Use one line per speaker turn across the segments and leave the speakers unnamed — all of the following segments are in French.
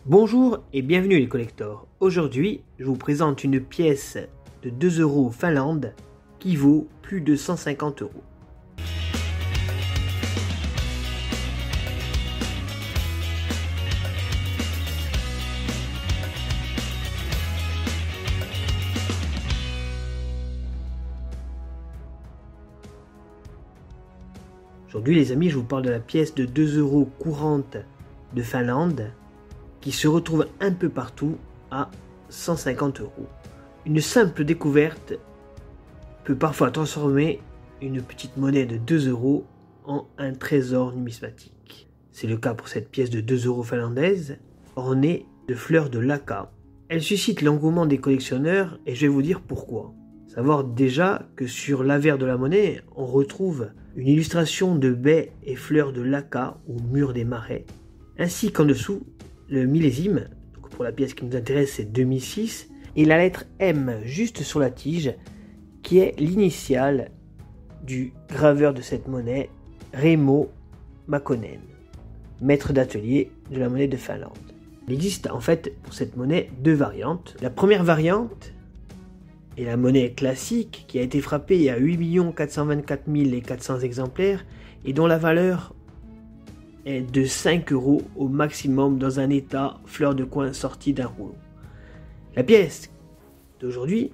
Bonjour et bienvenue les collectors. Aujourd'hui, je vous présente une pièce de 2 € Finlande qui vaut plus de 150 €. Aujourd'hui les amis, je vous parle de la pièce de 2 € courante de Finlande qui se retrouve un peu partout à 150 €. Une simple découverte peut parfois transformer une petite monnaie de 2 € en un trésor numismatique. C'est le cas pour cette pièce de 2 € finlandaise ornée de fleurs de laca. Elle suscite l'engouement des collectionneurs et je vais vous dire pourquoi. Savoir déjà que sur l'avers de la monnaie, on retrouve une illustration de baies et fleurs de laca au mur des marais, ainsi qu'en dessous le millésime. Donc pour la pièce qui nous intéresse, c'est 2006, et la lettre M juste sur la tige, qui est l'initiale du graveur de cette monnaie, Remo Makkonen, maître d'atelier de la monnaie de Finlande. Il existe en fait pour cette monnaie deux variantes. La première variante est la monnaie classique qui a été frappée à 8 424 400 exemplaires et dont la valeur est de 5 € au maximum dans un état fleur de coin sorti d'un rouleau. La pièce d'aujourd'hui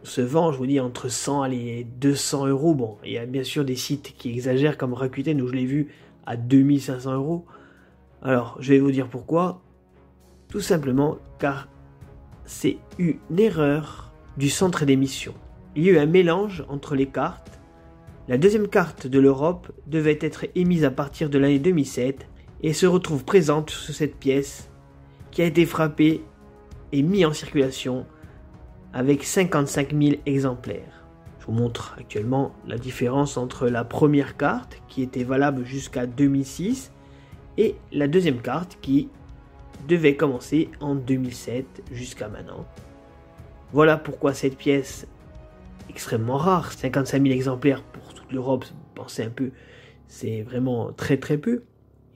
se vend, je vous dis, entre 100 et 200 €. Bon, il y a bien sûr des sites qui exagèrent comme Rakuten où je l'ai vu à 2500 €. Alors, je vais vous dire pourquoi. Tout simplement car c'est une erreur du centre d'émission. Il y a eu un mélange entre les cartes. La deuxième carte de l'Europe devait être émise à partir de l'année 2007 et se retrouve présente sur cette pièce qui a été frappée et mise en circulation avec 55 000 exemplaires. Je vous montre actuellement la différence entre la première carte qui était valable jusqu'à 2006 et la deuxième carte qui devait commencer en 2007 jusqu'à maintenant. Voilà pourquoi cette pièce extrêmement rare, 55 000 exemplaires pour toute l'Europe, pensez un peu, c'est vraiment très peu,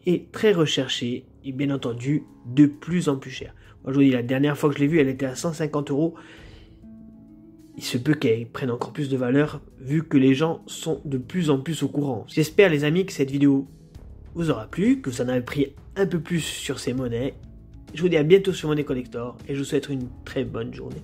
et très recherchée, et bien entendu, de plus en plus cher. Moi je vous dis, la dernière fois que je l'ai vue, elle était à 150 €, il se peut qu'elle prenne encore plus de valeur, vu que les gens sont de plus en plus au courant. J'espère les amis que cette vidéo vous aura plu, que vous en avez pris un peu plus sur ces monnaies. Je vous dis à bientôt sur Monnaie Collector, et je vous souhaite une très bonne journée.